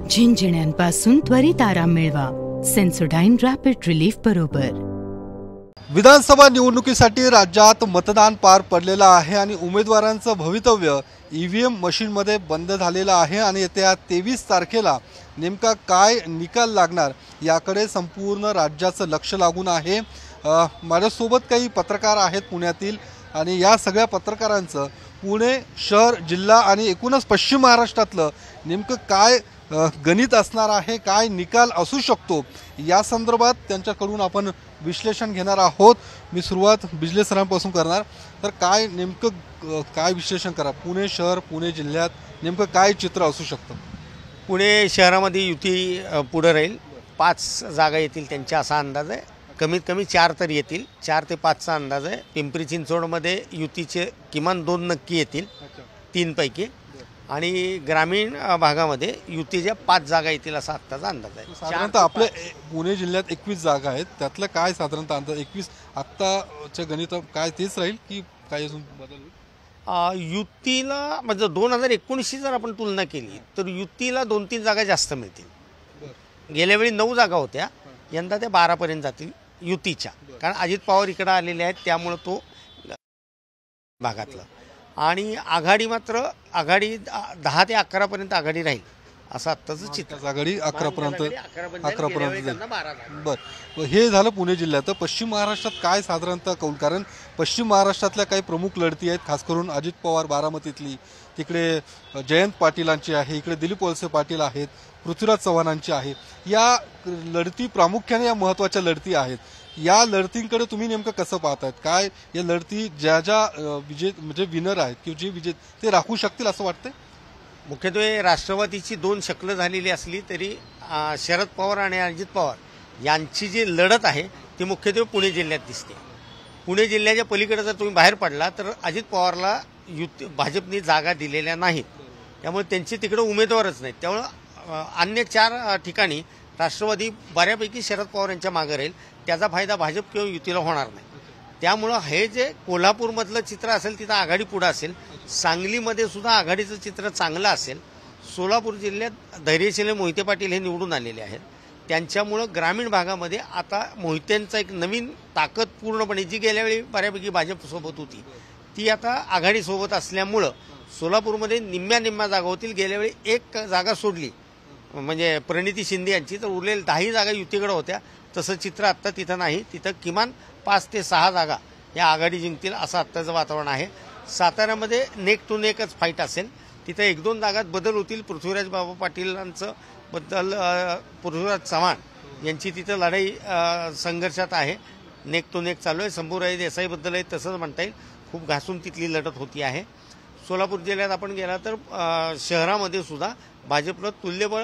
झिंझिण्यांपासून त्वरित आराम मिळवा सेन्सोडाइन रॅपिड रिलीफ बरोबर। विधानसभा निवडणुकीसाठी राज्यात मतदान पार पडलेलं आहे आणि उमेदवारांचं भवितव्य ईव्हीएम मशीनमध्ये बंद झालेलं आहे आणि येत्या 23 तारखेला नेमका काय निकाल लागणार याकडे संपूर्ण राज्याचं लक्ष लागून आहे। माझ्यासोबत काही पत्रकार आहेत पुण्यातील आणि या सगळ्या पत्रकारांचं पुणे शहर जिल्हा आणि एकूणच पश्चिम महाराष्ट्रातलं नेमकं काय गणित असणार आहे, काय निकाल असू शकतो या संदर्भात त्यांच्याकडून आपण विश्लेषण घेणार आहोत। मी सुरुवात बिजले सरांपासून करणार। तर काय नेमकं काय विश्लेषण करा, पुणे शहर पुणे जिल्ह्यात नेमकं काय चित्र असू शकतं? पुणे शहरामध्ये युती पुढे राहील, 5 जागा येतील त्यांचा असा अंदाज आहे। कमीत कमी 4 तर येतील, 4 ते 5चा अंदाज आहे। पिंपरी चिंचवडमध्ये युतीचे किमान 2 नक्की येतील 3 पैकी आणि ग्रामीण भागामध्ये युतीच्या 5 जागा येतील असा आत्ताचा अंदाज आहे। साधारणतः आपल्या पुणे जिल्ह्यात 21 जागा आहेत, त्यातलं काय साधारणतः अंदाज 21 आत्ताच्या गणित काय तेच राहील की काय अजून बदल होईल? युतीला म्हणजे 2019ची जर आपण तुलना केली तर युतीला 2-3 जागा जास्त मिळतील। गेल्या वेळी 9 जागा होत्या, यंदा त्या 12 पर्यंत जातील युतीच्या, कारण अजित पवार इकडे आलेले आहेत त्यामुळे तो भागातला। आणि आघाडी मात्र आघाडी 10 ते 11 पर्यंत आघाडी राहील असं आत्ताचं चित्र। आघाडी 11 पर्यंत बरं, हे झालं पुणे जिल्ह्यात। पश्चिम महाराष्ट्रात काय साधारणतः कौल? कारण पश्चिम महाराष्ट्रातल्या काही प्रमुख लढती आहेत, खास करून अजित पवार बारामतीतली, तिकडे जयंत पाटीलांची आहे, इकडे दिलीप वळसे पाटील आहेत, पृथ्वीराज चव्हाणांची आहे। या लढती प्रामुख्याने या महत्त्वाच्या लढती आहेत। या लढतींकडे तुम्ही नेमकं कसं पाहतायत? काय या लढती ज्या म्हणजे विनर आहेत किंवा जे विजेते ते राखू शकतील असं वाटतंय? मुख्यत्वे राष्ट्रवादीची 2 शक्ल झालेली असली तरी शरद पवार आणि अजित पवार यांची जी लढत आहे ती मुख्यत्वे पुणे जिल्ह्यात दिसते। पुणे जिल्ह्याच्या पलीकडे जर तुम्ही बाहेर पडला तर अजित पवारला भाजपने जागा दिलेल्या नाहीत, त्यामुळे त्यांचे तिकडे उमेदवारच नाहीत। त्यामुळे अन्य 4 ठिकाणी राष्ट्रवादी बऱ्यापैकी शरद पवार यांच्या मागे राहील, त्याचा फायदा भाजप किंवा युतीला होणार नाही। त्यामुळं हे जे कोल्हापूरमधलं चित्र असेल तिथं आघाडी पुढे असेल, सांगलीमध्ये सुद्धा आघाडीचं चित्र चांगलं असेल, सोलापूर जिल्ह्यात धैर्यशील मोहिते पाटील हे निवडून आलेले आहेत, त्यांच्यामुळं ग्रामीण भागामध्ये आता मोहित्यांचा एक नवीन ताकद पूर्णपणे जी गेल्या वेळी बऱ्यापैकी भाजपसोबत होती ती आता आघाडीसोबत असल्यामुळं सोलापूरमध्ये निम्म्या जागा होतील। गेल्या वेळी 1 जागा सोडली म्हणजे प्रणिती शिंदे यांची, तर उरलेल्या 10 जागा युतीकडे होत्या। तसं चित्र आत्ता तिथं नाही, तिथं किमान 5 ते 6 जागा या आघाडी जिंकतील असं आत्ताचं वातावरण आहे। साताऱ्यामध्ये नेक टू नेकच फाईट असेल, तिथं 1-2 जागात बदल होतील। पृथ्वीराज बाबा पाटीलांचं बद्दल पृथ्वीराज चव्हाण यांची तिथं लढाई संघर्षात आहे, नेक टू नेक चालू आहे। शंभूराज देसाईबद्दल आहे तसंच म्हणता येईल, खूप घासून तिथली लढत होती आहे। सोलापूर जिल्ह्यात आपण गेला तर शहरामध्ये सुद्धा भाजपला तुल्यबळ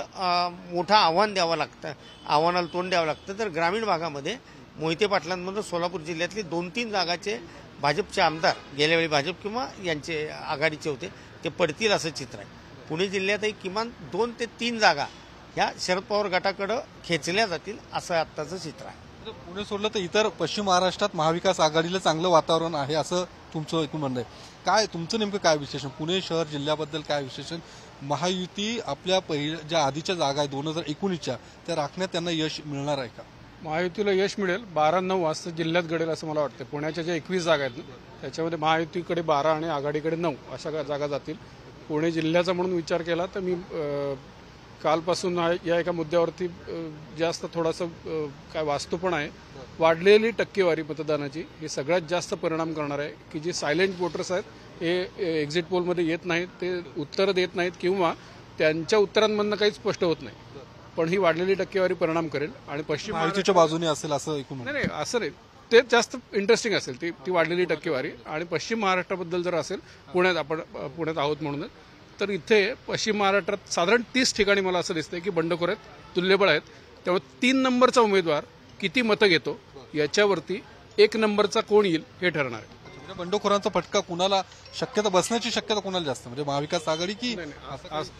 मोठं आव्हानाला तोंड द्यावं लागतं। तर ग्रामीण भागामध्ये मोहिते पाटलांमधून सोलापूर जिल्ह्यातली 2-3 जागाचे भाजपचे आमदार गेल्या वेळी भाजप किंवा यांचे आघाडीचे होते ते पडतील असं चित्र आहे। पुणे जिल्ह्यातही किमान 2 ते 3 जागा ह्या शरद पवार गटाकडे खेचल्या जातील असं आत्ताचं चित्र आहे। पुणे सोडलं तर इतर पश्चिम महाराष्ट्रात महाविकास आघाडीला चांगलं वातावरण आहे असं तुमचं ऐकून म्हणणं आहे। काय तुमचं नेमकं काय विश्लेषण? पुणे शहर जिल्ह्याबद्दल काय विश्लेषण? महायुती आपल्या पहिल्या ज्या आधीच्या जागा आहे 2019च्या त्या राखण्यात त्यांना यश मिळणार आहे का? महायुतीला यश मिळेल, 12-9 वाजता जिल्ह्यात घडेल असं मला वाटतं। पुण्याच्या ज्या 21 जागा आहेत त्याच्यामध्ये महायुतीकडे 12 आणि आघाडीकडे 9 अशा जागा जातील। पुणे जिल्ह्याचा म्हणून विचार केला तर मी कालपासून या एका मुद्द्यावरती जास्त थोडासा काय वास्तू पण आहे, वाढलेली टक्केवारी मतदानाची ही सगळ्यात जास्त परिणाम करणार आहे की जे सायलेंट वोटर्स आहेत हे एक्झिट पोलमध्ये येत नाहीत, ते उत्तरं देत नाहीत किंवा त्यांच्या उत्तरांमधनं काही स्पष्ट होत नाही, पण ही वाढलेली टक्केवारी परिणाम करेल। आणि पश्चिम महायुतीच्या बाजूने असेल असं ऐकून नाही असं नाही, ते जास्त इंटरेस्टिंग असेल ती वाढलेली टक्केवारी। आणि पश्चिम महाराष्ट्राबद्दल जर असेल, आपण पुण्यात आहोत म्हणूनच, तर इथे पश्चिम महाराष्ट्रात साधारण 30 ठिकाणी मला असं दिसतंय की बंडखोर आहेत, तुल्यबळ आहेत। त्यामुळे 3 नंबरचा उमेदवार किती मतं घेतो याच्यावरती 1 नंबरचा कोण येईल हे ठरणार आहे। बंडखोरांचा फटका कुणाला शक्यता बसण्याची शक्यता कुणाला जास्त, म्हणजे महाविकास आघाडी की?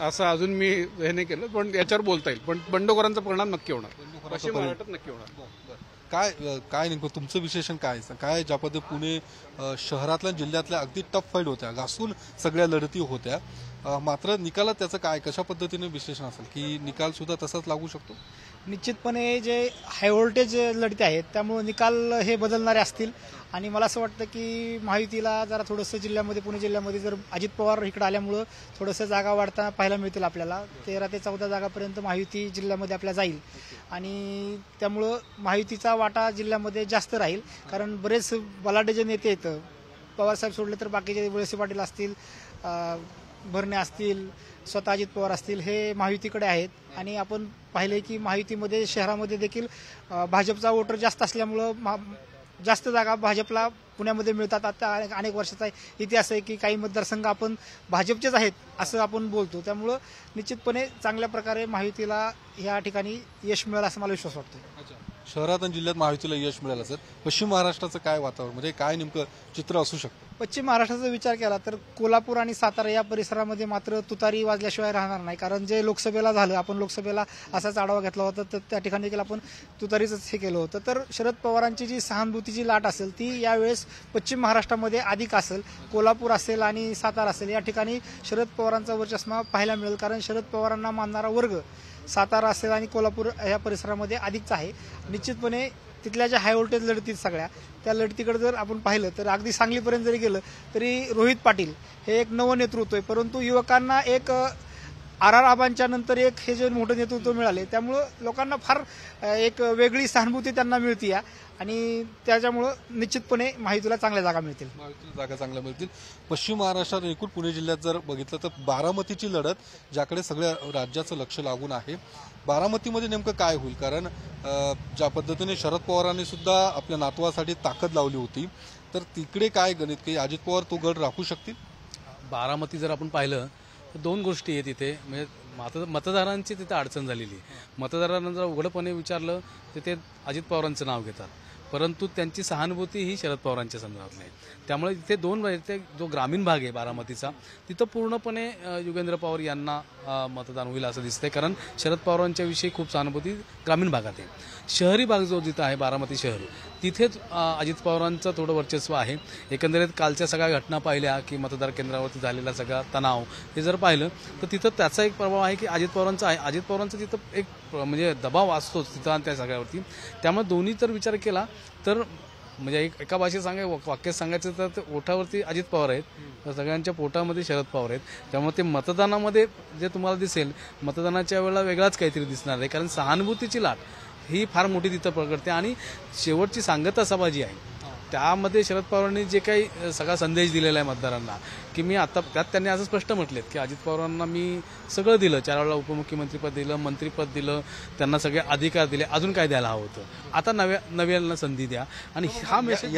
असं अजून मी हे नाही केलं, पण याच्यावर बोलता येईल, पण बंडखोरांचा परिणाम नक्की होणार, पश्चिम महाराष्ट्रात नक्की होणार। काय नेमकं तुमचं विशेषण काय काय ज्या पद्धतीने पुणे शहरातल्या जिल्ह्यातल्या अगदी टफ फाईट होत्या, घासून सगळ्या लढती होत्या, मात्र निकालात त्याचं काय कशा पद्धतीने विश्लेषण असेल की निकाल सुद्धा तसाच लागू शकतो? निश्चितपणे जे हाय व्होल्टेज लढती आहेत त्यामुळे निकाल हे बदलणारे असतील आणि मला असं वाटतं की महायुतीला जरा थोडंसं जिल्ह्यामध्ये पुणे जिल्ह्यामध्ये जर अजित पवार इकडे आल्यामुळं थोडंसं जागा वाढताना पाहायला मिळतील आपल्याला. 13 ते 14 जागापर्यंत महायुती जिल्ह्यामध्ये आपल्या जाईल आणि त्यामुळं महायुतीचा वाटा जिल्ह्यामध्ये जास्त राहील. कारण बरेच बलाढ्य जे नेते आहेत, पवारसाहेब सोडले तर बाकीचे वळसे पाटील असतील, भरणे असतील, स्वतः अजित पवार असतील, हे महायुतीकडे आहेत. आणि आपण पाहिले की महायुतीमध्ये शहरामध्ये देखील भाजपचा वोटर जास्त असल्यामुळं जास्त जागा भाजपला पुण्यामध्ये मिळतात. आता अनेक वर्षाचा इतिहास आहे की काही मतदारसंघ आपण भाजपचेच आहेत असं आपण बोलतो. त्यामुळं निश्चितपणे चांगल्या प्रकारे महायुतीला या ठिकाणी यश मिळेल असं मला विश्वास वाटतो. शहरात आणि जिल्ह्यात महायुतीला यश मिळालं सर. पश्चिम महाराष्ट्राचं काय वातावरण, म्हणजे काय नेमकं चित्र असू शकतं? पश्चिम महाराष्ट्राचा विचार केला तर कोल्हापूर आणि सातारा या परिसरामध्ये मात्र तुतारी वाजल्याशिवाय राहणार नाही. कारण जे लोकसभेला झालं, आपण लोकसभेला असाच आढावा घेतला होता तर त्या ठिकाणी देखील आपण तुतारीच हे केलं होतं. तर शरद पवारांची जी सहानुभूतीची लाट असेल ती यावेळेस पश्चिम महाराष्ट्रामध्ये अधिक असेल. कोल्हापूर असेल आणि सातारा असेल या ठिकाणी शरद पवारांचा वर्चस्व पाहायला मिळेल. कारण शरद पवारांना मानणारा वर्ग सातारा असेल आणि कोल्हापूर या परिसरामध्ये अधिकचा आहे. निश्चितपणे तिथल्या ज्या हाय व्होल्टेज लढती सगळ्या त्या लढतीकडे जर आपण पाहिलं तर अगदी सांगलीपर्यंत जरी गेलं तरी रोहित पाटील हे एक नवं नेतृत्व आहे. परंतु युवकांना एक आर आबांच्या नंतर एक हे जे मोठं नेतृत्व मिळाले त्यामुळं लोकांना फार एक वेगळी सहानुभूती त्यांना मिळते आणि त्याच्यामुळं निश्चितपणे महायुतीला चांगल्या जागा मिळतील. जागा चांगल्या मिळतील. पश्चिम महाराष्ट्रात एकूण पुणे जिल्ह्यात जर बघितलं तर बारामतीची लढत ज्याकडे सगळ्या राज्याचं लक्ष लागून आहे. बारामतीमध्ये नेमकं काय होईल? कारण ज्या पद्धतीने शरद पवारांनी सुद्धा आपल्या नातवासाठी ताकद लावली होती, तर तिकडे काय गणित की अजित पवार तो गड राखू शकतील? बारामती जर आपण पाहिलं तर दोन गोष्टी आहेत तिथे. म्हणजे मतदारांची तिथे अडचण झालेली. मतदारांना जर उघडपणे विचारलं तर ते अजित पवारांचं नाव घेतात, परंतु त्यांची सहानुभूती ही शरद पवारांच्या संदर्भातली आहे. त्यामुळे तिथे दोन जो ग्रामीण भाग आहे बारामतीचा तिथं पूर्णपणे युगेंद्र पवार यांना मतदान होईल असं दिसतंय. कारण शरद पवारांच्या विषयी खूप सहानुभूती ग्रामीण भागात आहे. शहरी भाग जो जिथं आहे बारामती शहर तिथेच अजित पवारांचं थोडं वर्चस्व आहे. एकंदरीत कालच्या सगळ्या घटना पाहिल्या की मतदार केंद्रावरती झालेला सगळा तणाव हे जर पाहिलं तर तिथं त्याचा एक प्रभाव आहे की अजित पवारांचा आहे. अजित पवारांचा तिथं एक म्हणजे दबाव असतोच तिथं त्या सगळ्यावरती. त्यामुळे दोन्ही जर विचार केला तर म्हणजे एका भाषेत वाक्यात सांगायचं तर ओठावरती अजित पवार आहेत, तर सगळ्यांच्या पोटामध्ये शरद पवार आहेत. त्यामुळे ते मतदानामध्ये जे तुम्हाला दिसेल मतदानाच्या वेळेला वेगळाच काहीतरी दिसणार आहे. कारण सहानुभूतीची लाट ही फार मोठी तिथं प्रकटते आणि शेवटची सांगता सभा जी आहे त्यामध्ये शरद पवारांनी जे काही सगळा संदेश दिलेला आहे मतदारांना की मी आता त्यात त्यांनी असं स्पष्ट म्हटलेत की अजित पवारांना मी सगळं दिलं, 4 वेळा उपमुख्यमंत्रीपद दिलं, मंत्रीपद दिलं, त्यांना सगळे अधिकार दिले, अजून काय द्यायला हवं होतं, आता नव्याला संधी द्या. आणि हा मेसेज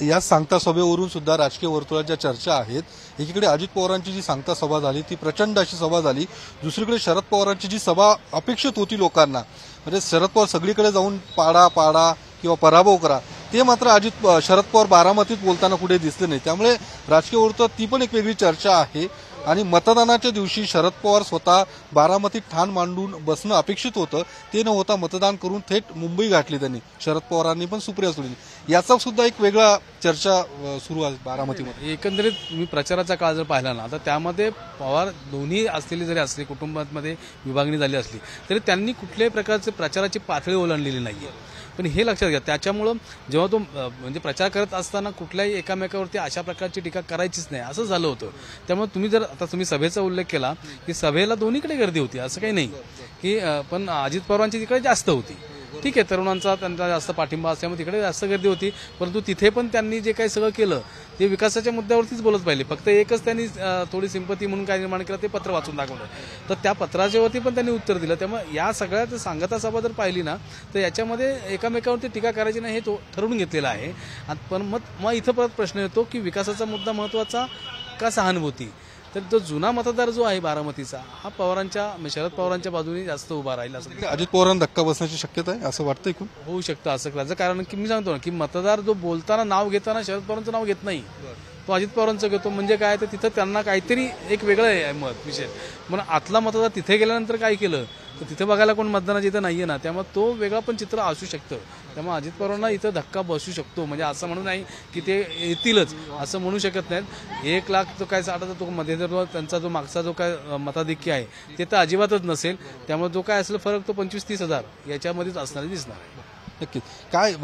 या सांगता सभेवरून सुद्धा राजकीय वर्तुळात ज्या चर्चा आहेत, एकीकडे अजित पवारांची जी सांगता सभा झाली ती प्रचंड अशी सभा झाली, दुसरीकडे शरद पवारांची जी सभा अपेक्षित होती लोकांना, म्हणजे शरद पवार सगळीकडे जाऊन पाडा किंवा पराभव करा, ते मात्र शरद पवार बारामतीत बोलताना कुठे दिसले नाही. त्यामुळे राजकीय वर्तुळात ती पण एक वेगळी चर्चा आहे. आणि मतदानाच्या दिवशी शरद पवार स्वतः बारामतीत ठाण मांडून बसणं अपेक्षित होतं, ते न होता मतदान करून थेट मुंबई गाठली त्यांनी. शरद पवारांनी पण सुप्रिया सुळे, याचा सुद्धा एक वेगळा चर्चा सुरू आहे बारामतीमध्ये. एकंदरीत मी प्रचाराचा काळ जर पाहिला ना तर त्यामध्ये पवार दोन्ही असलेली जरी असली, कुटुंबामध्ये विभागणी झाली असली तरी त्यांनी कुठल्याही प्रकारचे प्रचाराची पातळी ओलांडलेली नाहीये. पण हे लक्षात घ्या, त्याच्यामुळं जेव्हा तो म्हणजे प्रचार करत असताना कुठल्याही एकामेकावरती अशा प्रकारची टीका करायचीच नाही असं झालं होतं. त्यामुळे तुम्ही सभेचा उल्लेख केला की सभेला दोन्हीकडे गर्दी होती असं काही नाही की, पण अजित पवारांची तिकडे जास्त होती. ठीक आहे, तरुणांचा त्यांचा जास्त पाठिंबा असल्यामुळे तिकडे जास्त गर्दी होती, परंतु तिथे पण त्यांनी जे काही सगळं केलं ते विकासाच्या मुद्द्यावरतीच बोलत पाहिले. फक्त एकच त्यांनी थोडी सिंपती म्हणून काय निर्माण केलं ते पत्र वाचून दाखवलं, तर त्या पत्राच्या वरती पण त्यांनी उत्तर दिलं. त्यामुळे या सगळ्यात सांगता सभा जर पाहिली ना तर याच्यामध्ये एकामेकावरती टीका करायची नाही हे तो ठरवून घेतलेला आहे. पण मग इथं परत प्रश्न येतो की विकासाचा मुद्दा महत्वाचा का सहानुभूती? तर तो जुना मतदार जो आहे बारामतीचा हा शरद पवारांच्या बाजूने जास्त उभा राहील असं. अजित पवारांना धक्का बसण्याची शक्यता आहे असं वाटतंय? होऊ शकतं असं करायचं. कारण की मी सांगतो ना की मतदार जो बोलताना नाव घेताना शरद पवारांचं नाव घेत नाही, तो अजित पवारांचं घेतो. म्हणजे काय तर तिथं त्यांना काहीतरी एक वेगळं आहे मत विषय. म्हणून आतला मतदार तिथे गेल्यानंतर काय केलं तर तिथे बघायला कोण मतदानाच्या इथं नाहीये ना, त्यामुळे तो वेगळा पण चित्र असू शकतं. त्यामुळे अजित पवारांना इथं धक्का बसू शकतो. म्हणजे असं म्हणून नाही की ते येतीलच असं म्हणू शकत नाहीत. 1 लाख तो काय साठा तो मध्ये त्यांचा जो मागचा जो काय मताधिक्य आहे ते तर अजिबातच नसेल. त्यामुळे जो काय असेल फरक तो 25-30 हजार याच्यामध्येच असणारे दिसणार आहे. नक्कीच. काय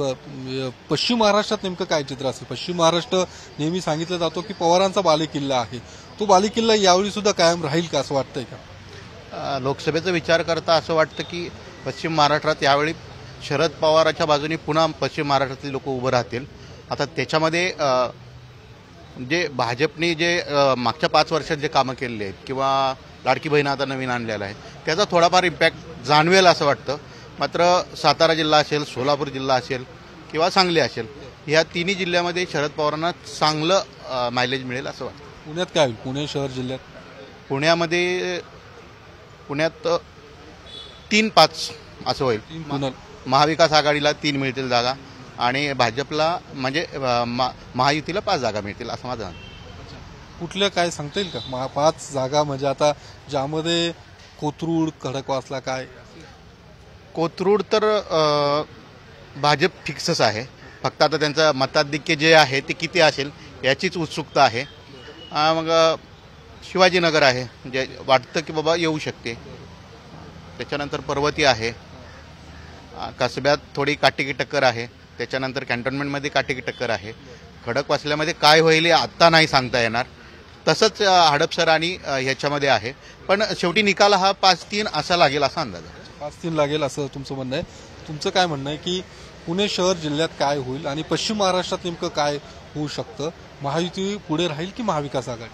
पश्चिम महाराष्ट्रात नेमकं काय चित्र असेल? पश्चिम महाराष्ट्र नेहमी सांगितलं जातो की पवारांचा बालेकिल्ला आहे. तो बालेकिल्ला यावेळी सुद्धा कायम राहील का असं वाटतंय का? लोकसभेचा विचार करता असं वाटतं की पश्चिम महाराष्ट्रात यावेळी शरद पवारांच्या बाजूने पुन्हा पश्चिम महाराष्ट्रातले लोक उभं राहतील. आता त्याच्यामध्ये जे भाजपने जे मागच्या 5 वर्षात जे कामं केलेली आहेत किंवा लाडकी बहीण आता नवीन आणलेला आहे त्याचा थोडाफार इम्पॅक्ट जाणवेल असं वाटतं. मात्र सातारा जिल्हा असेल, सोलापूर जिल्हा असेल किंवा सांगली असेल, ह्या तिन्ही जिल्ह्यामध्ये शरद पवारांना चांगलं मायलेज मिळेल असं वाटतं. पुण्यात काय होईल? पुणे शहर जिल्ह्यात पुण्यात 3-5 असं होईल. महाविकास आघाडीला 3 मिळतील जागा आणि भाजपला म्हणजे महायुतीला 5 जागा मिळतील असं माझं. कुठल्या काय सांगता येईल का? 5 जागा म्हणजे आता ज्यामध्ये कोथरूड, खडकवासला काय? कोथरूड तर भाजप फिक्सच आहे. फक्त आता त्यांचं मताधिक्य जे आहे ते किती असेल याचीच उत्सुकता आहे. मग शिवाजीनगर आहे म्हणजे वाटतं की बाबा येऊ शकते. त्याच्यानंतर पर्वती आहे. कसब्यात थोडी काटेकी टक्कर आहे. त्याच्यानंतर कॅन्टोन्मेंटमध्ये काटेकी टक्कर आहे. खडकवासल्यामध्ये काय होईल हे आत्ता नाही सांगता येणार. तसंच हडपसर आणि ह्याच्यामध्ये आहे. पण शेवटी निकाल हा 5-3 असा लागेल असा अंदाज आहे. 5-3 लागेल असं तुमचं म्हणणं आहे. तुमचं काय म्हणणं आहे की पुणे शहर जिल्ह्यात काय होईल आणि पश्चिम महाराष्ट्रात नेमकं काय होऊ शकतं? महायुती पुढे राहील की महाविकास आघाडी?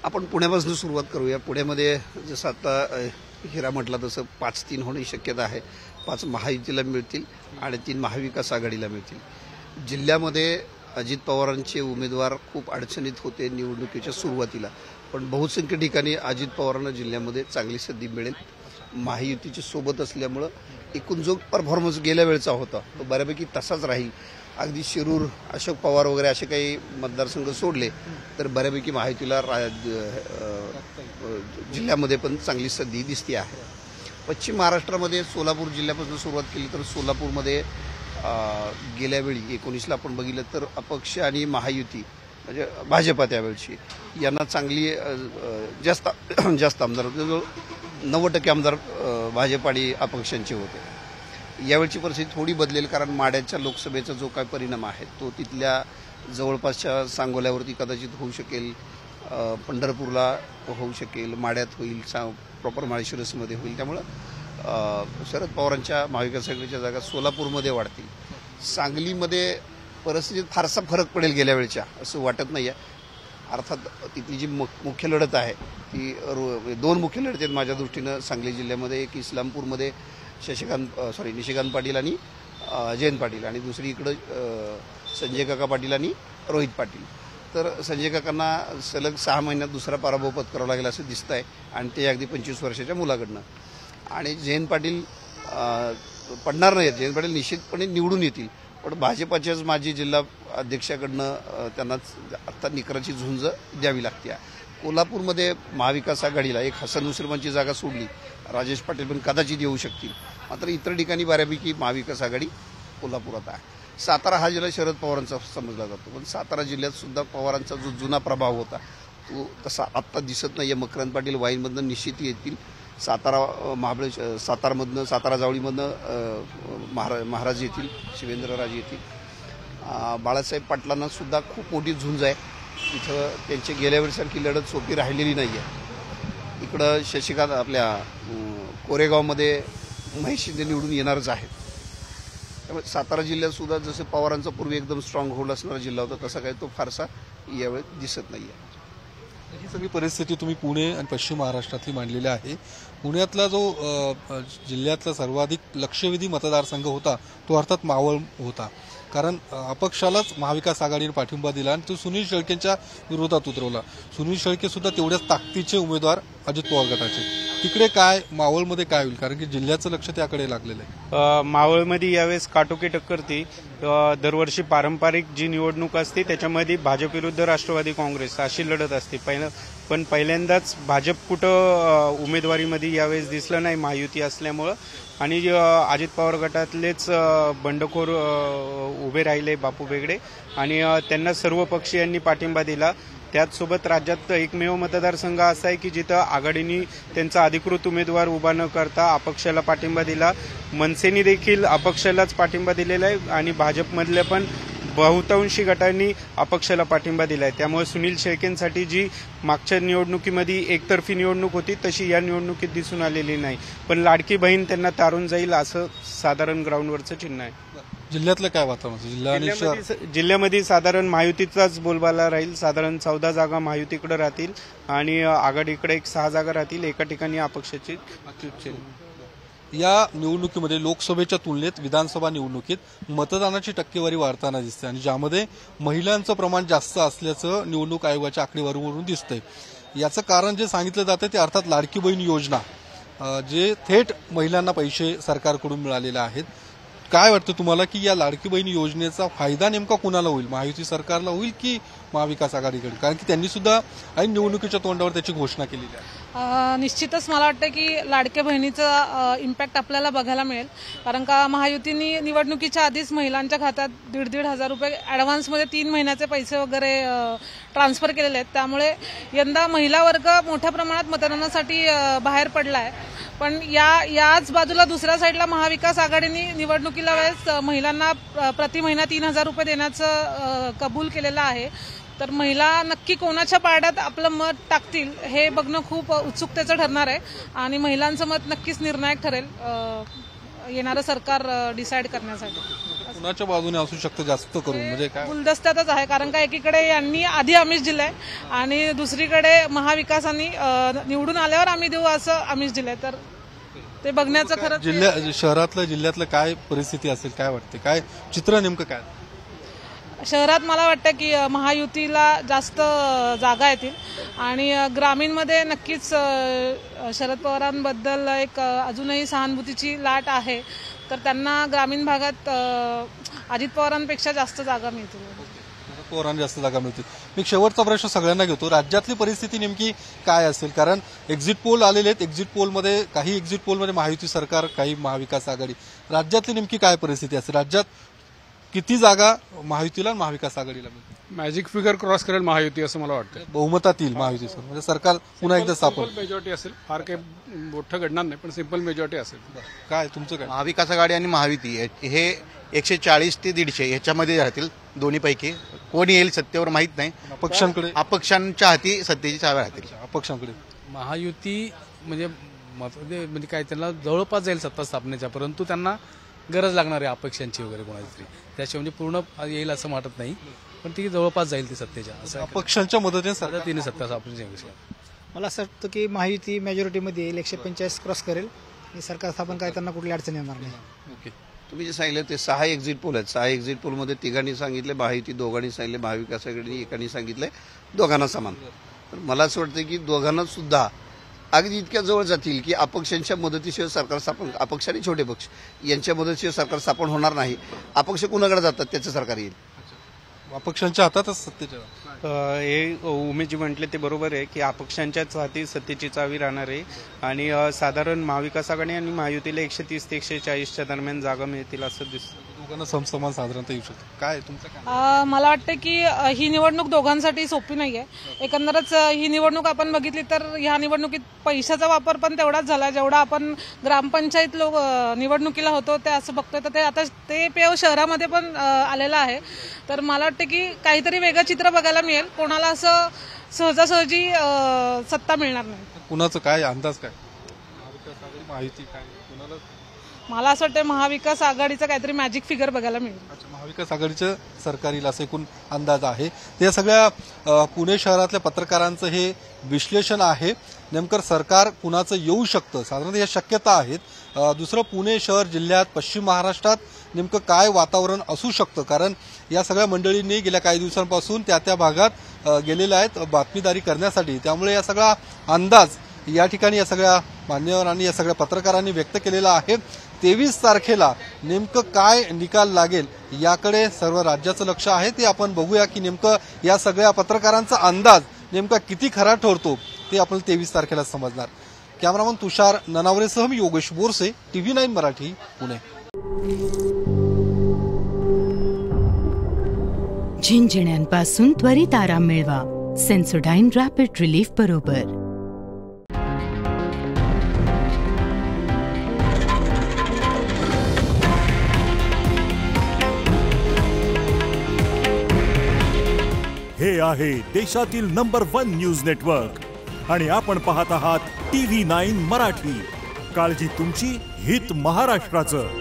आपण पुण्यापासून सुरुवात करूया. पुण्यामध्ये जसं आता हिरा म्हटला तसं 5-3 होण्याची शक्यता आहे. 5 महायुतीला मिळतील आणि 3 महाविकास आघाडीला मिळतील. जिल्ह्यामध्ये अजित पवारांचे उमेदवार खूप अडचणीत होते निवडणुकीच्या सुरुवातीला, पण बहुसंख्य ठिकाणी अजित पवारांना जिल्ह्यामध्ये चांगली संधी मिळेल. महायुतीच्या सोबत असल्यामुळं एकूण जो परफॉर्मन्स गेल्या वेळचा होता तो बऱ्यापैकी तसाच राहील. अगदी शिरूर, अशोक पवार वगैरे असे काही मतदारसंघ सोडले तर बऱ्यापैकी महायुतीला जिल्ह्यामध्ये पण चांगली संधी दिसते आहे. पश्चिम महाराष्ट्रामध्ये सोलापूर जिल्ह्यापासून सुरुवात केली तर सोलापूरमध्ये गेल्या वेळी 19ला आपण बघितलं तर अपक्ष आणि महायुती म्हणजे भाजपा त्यावेळची यांना चांगली जास्त आमदार होते. 90% आमदार भाजप आणि अपक्षांचे होते. यावेळची परिस्थिती थोडी बदलेल कारण माड्याच्या लोकसभेचा जो काय परिणाम आहे तो तिथल्या जवळपासच्या सांगोल्यावरती कदाचित होऊ शकेल, पंढरपूरला होऊ शकेल, माड्यात होईल, प्रॉपर माळशिरसमध्ये होईल. त्यामुळं शरद पवारांच्या महाविकास आघाडीच्या जागा सोलापूरमध्ये वाढतील. सांगलीमध्ये परिस्थितीत फारसा फरक पडेल गेल्या वेळच्या असं वाटत नाही आहे. अर्थात तिथली जी मुख्य लढत आहे ती 2 मुख्य लढत आहेत माझ्या दृष्टीनं सांगली जिल्ह्यामध्ये. एक इस्लामपूरमध्ये निशिकांत पाटील आणि जयंत पाटील आणि दुसरी इकडं संजय काका पाटील आणि रोहित पाटील. तर संजय काकांना सलग 6 महिन्यात दुसरा पराभव पत्करावा लागेल असं दिसतं आहे आणि ते अगदी 25 वर्षाच्या मुलाकडनं. आणि जयंत पाटील पडणार नाहीत. जयंत पाटील निश्चितपणे निवडून येतील, पण भाजपाच्याच माजी जिल्हा अध्यक्षाकडनं त्यांना आता निकराची झुंज द्यावी लागते. कोल्हापूरमध्ये महाविकास आघाडीला एक हसन मुश्रीफांची जागा सोडली, राजेश पाटील पण कदाचित येऊ शकतील. मात्र इतर ठिकाणी बऱ्यापैकी महाविकास आघाडी कोल्हापुरात आहे. सातारा हा जिल्हा शरद पवारांचा समजला जातो, पण सातारा जिल्ह्यात सुद्धा पवारांचा जो जुना प्रभाव होता तो तसा आत्ता दिसत नाही आहे. मकरंद पाटील वाईनमधनं निश्चित येतील. सातारामधनं सातारा जावळीमधनं महाराज येतील, शिवेंद्रराजे येतील. बाळासाहेब पाटलांना सुद्धा खूप मोठी झुंज आहे. इथं त्यांची गेल्या वेळेसारखी लढत सोपी राहिलेली नाही आहे. इकडं शशिकांत आपल्या कोरेगावमध्ये महेश शिंदे निवडून येणारच आहेत. त्यामुळे सातारा जिल्ह्यात सुद्धा जसं पवारांचा पूर्वी एकदम स्ट्रॉंग होल्ड असणारा जिल्हा होता तसा काही तो फारसा यावेळी दिसत नाही आहे. ही सगळी परिस्थिती तुम्ही पुणे आणि पश्चिम महाराष्ट्रातली मांडलेली आहे. पुण्यातला जो जिल्ह्यातला सर्वाधिक लक्षवेधी मतदारसंघ होता तो अर्थात मावळ होता, कारण अपक्षालाच महाविकास आघाडीने पाठिंबा दिला आणि तो सुनील शेळकेंच्या विरोधात उतरवला. सुनील शेळके सुद्धा तेवढ्याच ताकदीचे उमेदवार अजित पवार गटाचे. तिकडे काय मावळमध्ये काय होईल, कारण की जिल्ह्याचं लक्ष त्याकडे लागलेलं आहे. मावळमध्ये यावेळेस काटोकी टक्कर ती दरवर्षी पारंपरिक जी निवडणूक असते त्याच्यामध्ये भाजप विरुद्ध राष्ट्रवादी काँग्रेस अशी लढत असते. पण पहिल्यांदाच भाजप कुठं उमेदवारीमध्ये यावेळेस दिसलं नाही महायुती असल्यामुळं. आणि अजित पवार गटातलेच बंडखोर उभे राहिले बापू बेगडे आणि त्यांना सर्व पक्षीयांनी पाठिंबा दिला. त्याचसोबत राज्यात एकमेव मतदारसंघ असा आहे की जिथं आघाडीने त्यांचा अधिकृत उमेदवार उभा न करता अपक्षाला पाठिंबा दिला. मनसेने देखील अपक्षालाच पाठिंबा दिलेला आहे आणि भाजपमधल्या पण बहुतांशी गटांनी अपक्षाला पाठिंबा दिलाय. त्यामुळे सुनील शेळकेंसाठी जी मागच्या निवडणुकीमध्ये एकतर्फी निवडणूक होती तशी या निवडणुकीत दिसून आलेली नाही. पण लाडकी बहीण त्यांना तारून जाईल असं साधारण ग्राउंडवरचं चिन्ह आहे. जिल्ह्यातलं काय वातावरण? जिल्ह्यामध्ये साधारण महायुतीचाच बोलबाला राहील. साधारण 14 जागा महायुतीकडे राहतील आणि आघाडीकडे 6 जागा राहतील. एका ठिकाणी अपक्षाची. या निवडणुकीमध्ये लोकसभेच्या तुलनेत विधानसभा निवडणुकीत मतदानाची टक्केवारी वाढताना दिसते आणि ज्यामध्ये महिलांचं प्रमाण जास्त असल्याचं निवडणूक आयोगाच्या आकडेवारीवरून दिसतंय. याचं कारण जे सांगितलं जातं ते अर्थात लाडकी बहीण योजना, जे थेट महिलांना पैसे सरकारकडून मिळालेले आहेत. काय वाटतं तुम्हाला की या लाडकी बहीण योजनेचा फायदा नेमका कुणाला होईल, महायुती सरकारला होईल की महाविकास आघाडीकडे? कारण की त्यांनी सुद्धा ऐन निवडणुकीच्या तोंडावर त्याची घोषणा केलेली आहे. निश्चितच मला वाटतं की लाडक्या बहिणीचा इम्पॅक्ट आपल्याला बघायला मिळेल. कारण का महायुतीने निवडणुकीच्या आधीच महिलांच्या खात्यात 1,500 रुपये ॲडव्हान्समध्ये 3 महिन्याचे पैसे वगैरे ट्रान्सफर केलेले आहेत. त्यामुळे यंदा महिला वर्ग मोठ्या प्रमाणात मतदानासाठी बाहेर पडला आहे. पण याच बाजूला दुसऱ्या साईडला महाविकास आघाडीने निवडणुकीला वेळेस महिलांना प्रति महिना 3,000 रुपये देण्याचं कबूल केलेलं आहे. तर महिला नक्की कोणाच्या पारड्यात आपलं मत टाकतील हे बघणं खूप उत्सुकतेचं ठरणार आहे आणि महिलांचं मत नक्कीच निर्णायक ठरेल येणारं सरकार डिसाईड करण्यासाठी. कुणाच्या बाजूने असू शकतं जास्त करून, म्हणजे काय गुलदस्त्यातच आहे. कारण का एकीकडे यांनी आधी आमिष दिलंय आणि दुसरीकडे महाविकासांनी निवडून आल्यावर आम्ही देऊ असं आमिष दिलंय. तर ते बघण्याचं खरं जिल्ह्यातलं काय परिस्थिती असेल, काय वाटते, काय चित्र नेमकं काय? शहरात मला वाटतं की महायुतीला जास्त जागा येतील आणि ग्रामीणमध्ये नक्कीच शरद पवारांबद्दल एक अजूनही सहानुभूतीची लाट आहे. तर त्यांना ग्रामीण भागात अजित पवारांपेक्षा जास्त जागा मिळतील. पवारांना जास्त जागा मिळतील. मी शेवटचा प्रश्न सगळ्यांना घेतो, राज्यातली परिस्थिती नेमकी काय असेल? कारण एक्झिट पोल आलेले आहेत. एक्झिट पोलमध्ये काही एक्झिट पोलमध्ये महायुती सरकार, काही महाविकास आघाडी. राज्यातली नेमकी काय परिस्थिती असेल? राज्यात किती जागा महायुतीला आणि महाविकास आघाडीला मिळतील? मॅजिक फिगर क्रॉस करेल महायुती असं मला वाटतं. बहुमतात येईल महायुती, म्हणजे सरकार पुन्हा एकदा स्थापन. मेजॉरिटी असेल, फार काही मोठं घडणार नाही पण सिंपल मेजॉरिटी असेल. काय तुमचं काय? महाविकास आघाडी आणि महायुती हे 140 ते 150 ह्याच्यामध्ये राहतील. दोन्हीपैकी कोण येईल सत्तेवर माहीत नाही. अपक्षांच्या हाती सत्तेची चाव्या राहतील. अपक्षांकडे महायुती म्हणजे काय त्यांना जवळपास जाईल सत्ता स्थापनेच्या, परंतु त्यांना गरज लागणार आहे अपक्षांची वगैरे कोणाची तरी. त्याशिवाय म्हणजे पूर्ण येईल असं वाटत नाही, पण ती जवळपास जाईल ती सत्तेच्या. असं अपक्षांच्या मदतीने सत्ता स्थापनेची. मला असं वाटतं की महायुती मेजॉरिटीमध्ये येईल, 145 क्रॉस करेल आणि सरकार स्थापन काय त्यांना कुठली अडचण येणार नाही. ओके, तुम्ही जे सांगितलं ते 6 एक्झिट पोल आहेत. 6 एक्झिट पोलमध्ये 3घांनी सांगितले महायुती, 2घांनी सांगितले महाविकास आघाडी, 1घांनी सांगितलंय दोघांना समान. तर मला असं वाटतं की दोघांना सुद्धा अगदी इतक्या जवळ जातील की अपक्षांच्या मदतीशिवाय सरकार स्थापन, अपक्ष आणि छोटे पक्ष यांच्या मदतीशिवाय सरकार स्थापन होणार नाही. अपक्ष कुणाकडे जातात त्याचं सरकार येईल. अपक्षांच्या हातातच सत्तेच्या. हे उमेशजी म्हटले ते बरोबर आहे की अपक्षांच्याच हाती सत्तेची चावी राहणार आहे आणि साधारण महाविकास आघाडी आणि महायुतीला 130 ते 140च्या दरम्यान जागा मिळतील असं दिसतं. दोघांना समसमान साधारणतः येऊ शकतो. काय तुमचं? मला वाटतं की ही निवडणूक दोघांसाठी सोपी नाहीये. एकंदरच ही निवडणूक आपण बघितली तर ह्या निवडणुकीत पैशाचा वापर पण तेवढाच झाला जेवढा आपण ग्रामपंचायत निवडणुकीला होतो ते असं बघतोय. तर ते आता ते पेव शहरामध्ये पण आलेलं आहे. तर मला वाटतं की काहीतरी वेगळं चित्र बघायला मिळेल. कोणाला असं सहजासहजी सत्ता मिळणार नाही. कुणाचं काय अंदाज? काय महायुती काय कुणाला? मला असं वाटतं महाविकास आघाडीचा काहीतरी मॅजिक फिगर बघायला मिळेल. महाविकास आघाडीचं सरकार येईल असा एकूण अंदाज आहे. या सगळ्या पुणे शहरातल्या पत्रकारांचं हे विश्लेषण आहे. नेमकं सरकार कुणाचं येऊ शकतं, साधारणतः या शक्यता आहेत. दुसरं, पुणे शहर जिल्ह्यात पश्चिम महाराष्ट्रात नेमकं काय वातावरण असू शकतं, कारण या सगळ्या मंडळींनी गेल्या काही दिवसांपासून त्या भागात गेलेल्या आहेत बातमीदारी करण्यासाठी. त्यामुळे या सगळा अंदाज या ठिकाणी या सगळ्या मान्यवरांनी या सगळ्या पत्रकारांनी व्यक्त केलेला आहे. 23 तारखेला नेमकं काय निकाल लागेल याकडे सर्व राज्याचं लक्ष आहे. ते आपण बघूया की नेमकं या सगळ्या पत्रकारांचा अंदाज नेमका किती खरा ठरतो ते आपण 23 तारखेला समजणार. कॅमेरामन तुषार ननावरेसह मी योगेश बोरसे, TV9 मराठी, पुणे. झिंझिण्यांपासून त्वरित आराम मिळवा सेन्सोडाइन रॅपिड रिलीफ बरोबर. हे आहे देशातील नंबर 1 न्यूज नेटवर्क आणि आपण पाहत आहात TV9 मराठी. काळजी तुमची, हित महाराष्ट्राचं.